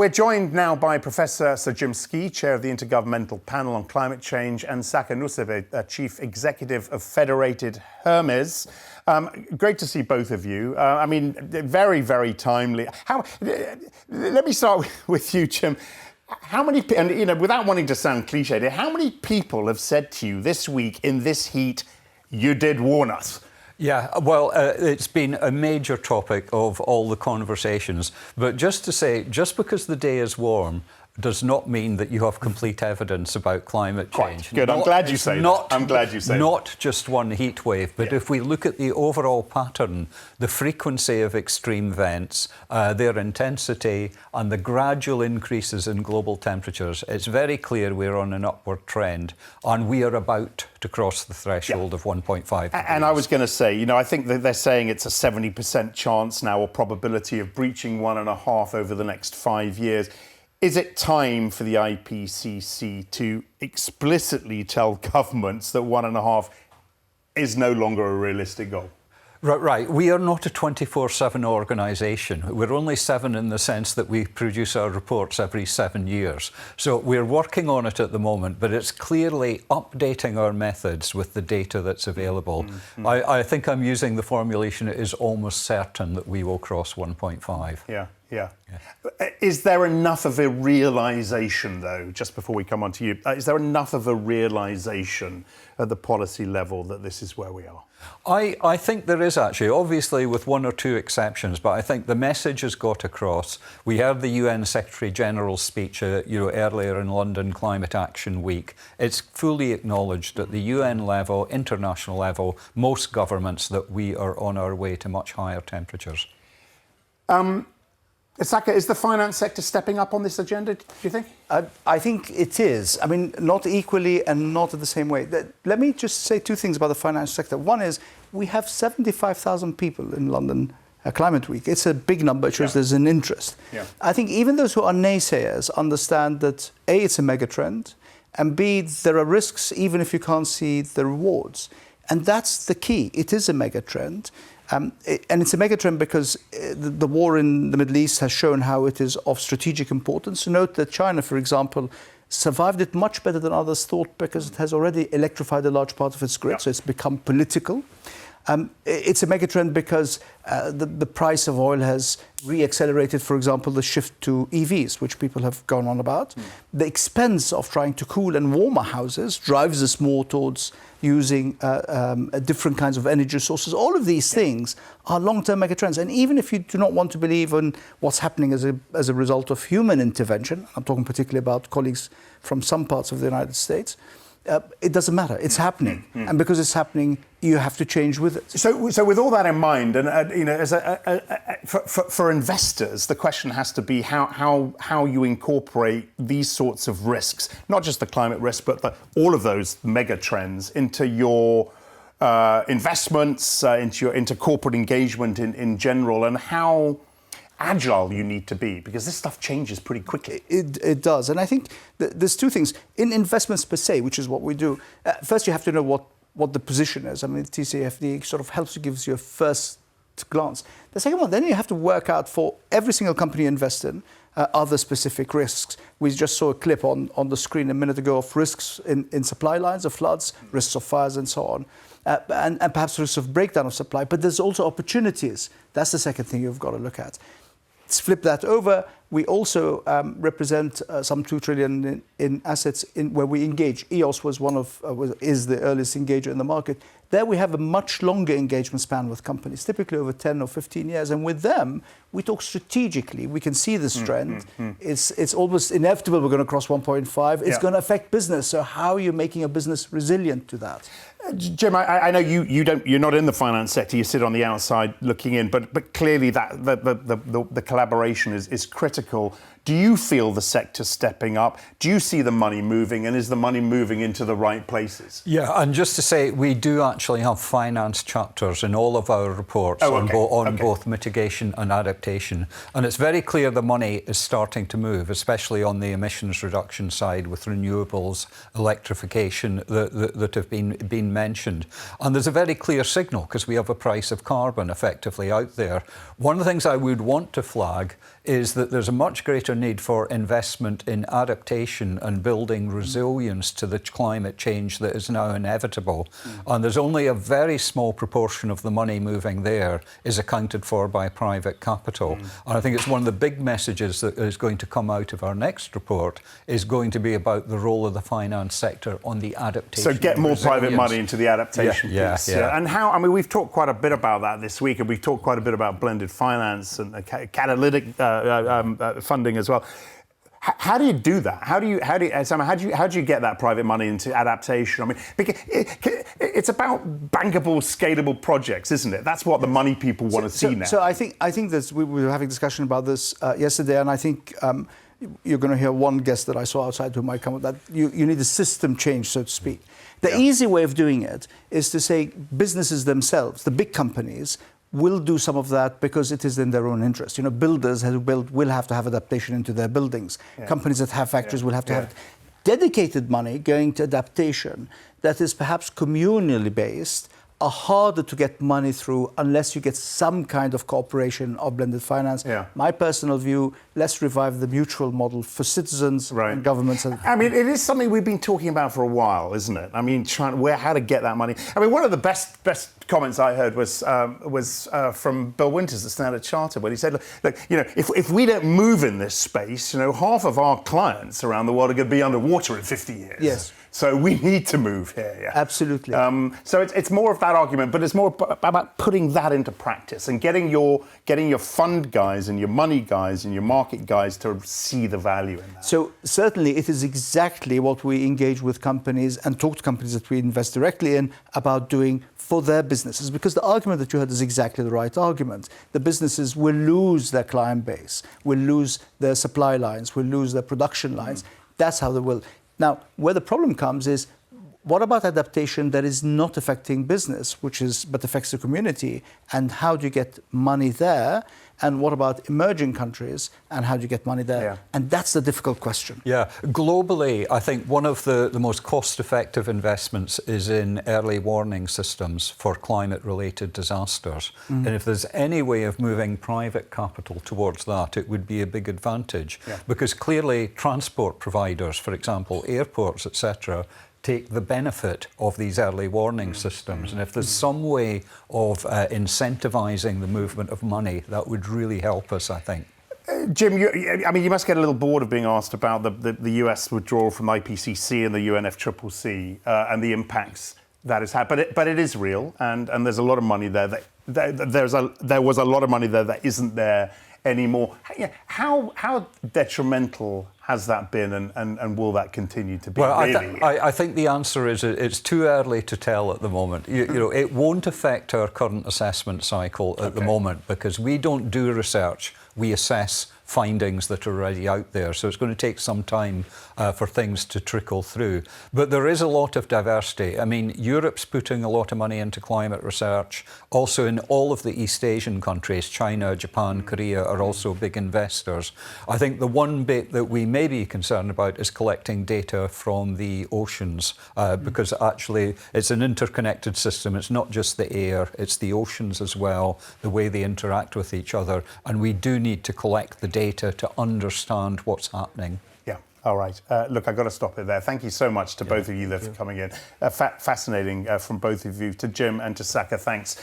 We're joined now by Professor Sir Jim Skea, Chair of the Intergovernmental Panel on Climate Change, and Saker Nusseibeh, Chief Executive of Federated Hermes. Great to see both of you. I mean, very, very timely. Let me start with you, Jim. How many, and you know, without wanting to sound cliched, how many people have said to you this week in this heat, you did warn us? Yeah, well, it's been a major topic of all the conversations. But just to say, just because the day is warm does not mean that you have complete evidence about climate change. Quite good. I'm glad you say that. I'm glad you say that. Not just one heat wave, but if we look at the overall pattern, the frequency of extreme events, their intensity, and the gradual increases in global temperatures, it's very clear we're on an upward trend, and we are about to cross the threshold of 1.5 degrees. And I was going to say, you know, I think that they're saying it's a 70% chance now, or probability of breaching 1.5 over the next 5 years. Is it time for the IPCC to explicitly tell governments that 1.5 is no longer a realistic goal? Right. We are not a 24/7 organisation. We're only 7 in the sense that we produce our reports every 7 years. So we're working on it at the moment, but it's clearly updating our methods with the data that's available. I think I'm using the formulation, it is almost certain that we will cross 1.5. Yeah. Is there enough of a realisation, though, just before we come on to you, is there enough of a realisation at the policy level that this is where we are? I think there is actually, obviously with 1 or 2 exceptions, but I think the message has got across. We heard the UN Secretary General's speech earlier in London, Climate Action Week. It's fully acknowledged at the UN level, international level, most governments, that we are on our way to much higher temperatures. Saker, is the finance sector stepping up on this agenda, do you think? I think it is. I mean, not equally and not in the same way. Let me just say 2 things about the finance sector. One is we have 75,000 people in London Climate Week. It's a big number. It shows there's an interest. Yeah. I think even those who are naysayers understand that A, it's a mega trend, and B, there are risks even if you can't see the rewards. And that's the key. It is a mega trend. And it's a megatrend because the war in the Middle East has shown how it is of strategic importance. Note that China, for example, survived it much better than others thought because it has already electrified a large part of its grid, so it's become political. It's a megatrend because the price of oil has re-accelerated, for example, the shift to EVs, which people have gone on about. The expense of trying to cool and warm our houses drives us more towards using different kinds of energy sources. All of these things are long-term megatrends. And even if you do not want to believe in what's happening as a result of human intervention, I'm talking particularly about colleagues from some parts of the United States, it doesn't matter. It's happening, and because it's happening, you have to change with it. So with all that in mind, and you know, as for investors, the question has to be how you incorporate these sorts of risks, not just the climate risk, but all of those mega trends into your investments, into corporate engagement in general, and how agile you need to be, because this stuff changes pretty quickly. It does. And I think there's 2 things. In investments per se, which is what we do, first you have to know what the position is. I mean, TCFD sort of helps you, gives you a first glance. The second one, then you have to work out for every single company you invest in, other specific risks. We just saw a clip on the screen a minute ago of risks in supply lines, of floods, risks of fires and so on, and perhaps risks of breakdown of supply. But there's also opportunities. That's the second thing you've got to look at. Let's flip that over. We also represent some 2 trillion in assets where we engage. EOS is the earliest engager in the market. There we have a much longer engagement span with companies, typically over 10 or 15 years. And with them, we talk strategically. We can see this trend. It's almost inevitable we're going to cross 1.5. It's going to affect business. So how are you making a business resilient to that? Jim, I know you're not in the finance sector. You sit on the outside looking in, but clearly that the collaboration is critical. Do you feel the sector stepping up? Do you see the money moving, and is the money moving into the right places? Yeah, and just to say, we do actually have finance chapters in all of our reports on both mitigation and adaptation. And it's very clear the money is starting to move, especially on the emissions reduction side with renewables, electrification that have been mentioned. And there's a very clear signal because we have a price of carbon effectively out there. One of the things I would want to flag is that there's a much greater need for investment in adaptation and building resilience to the climate change that is now inevitable. And there's only a very small proportion of the money moving there is accounted for by private capital. And I think it's one of the big messages that is going to come out of our next report is going to be about the role of the finance sector on the adaptation. So get more private money into the adaptation piece. Yeah. And how, I mean, we've talked quite a bit about that this week, and we've talked quite a bit about blended finance and catalytic funding as well. How do you do that? How do you get that private money into adaptation? I mean, because it's about bankable, scalable projects, isn't it? That's what the money people want to see now. So I think that we were having a discussion about this yesterday, and I think you're going to hear one guest that I saw outside who might come with that. You need a system change, so to speak. The easy way of doing it is to say businesses themselves, the big companies, will do some of that because it is in their own interest. You know, builders who build will have to have adaptation into their buildings. Companies that have factories will have to have dedicated money going to adaptation that is perhaps communally based, are harder to get money through unless you get some kind of cooperation or blended finance. My personal view, let's revive the mutual model for citizens and governments. I mean, it is something we've been talking about for a while, isn't it? I mean, how to get that money. I mean, one of the best comments I heard was from Bill Winters at Standard Chartered, where he said, look, you know, if we don't move in this space, you know, half of our clients around the world are going to be underwater in 50 years. Yes. So we need to move here. Absolutely. So it's more of that argument, but it's more about putting that into practice and getting your fund guys and your money guys and your market guys to see the value in that. So certainly it is exactly what we engage with companies and talk to companies that we invest directly in about doing for their businesses, because the argument that you had is exactly the right argument. The businesses will lose their client base, will lose their supply lines, will lose their production lines. That's how they will. Now, where the problem comes is, what about adaptation that is not affecting business, but affects the community? And how do you get money there? And what about emerging countries? And how do you get money there? And that's the difficult question. Yeah, globally, I think one of the most cost-effective investments is in early warning systems for climate-related disasters. And if there's any way of moving private capital towards that, it would be a big advantage. Because clearly transport providers, for example, airports, etc., take the benefit of these early warning systems. And if there's some way of incentivising the movement of money, that would really help us, I think. Jim, you must get a little bored of being asked about the US withdrawal from IPCC and the UNFCCC and the impacts that has had. But it is real, and there's a lot of money there. There was a lot of money there that isn't there anymore. How detrimental has that been, and will that continue to be? Well, really? I think the answer is it's too early to tell at the moment. You know, it won't affect our current assessment cycle at the moment, because we don't do research. We assess findings that are already out there. So it's going to take some time for things to trickle through. But there is a lot of diversity. I mean, Europe's putting a lot of money into climate research. Also in all of the East Asian countries, China, Japan, Korea are also big investors. I think the one bit that we may be concerned about is collecting data from the oceans, because actually it's an interconnected system. It's not just the air, it's the oceans as well, the way they interact with each other. And we do need to collect the data to understand what's happening. Yeah, all right. Look, I've got to stop it there. Thank you so much to both of you there for coming in. Fascinating from both of you. To Jim and to Saker, thanks.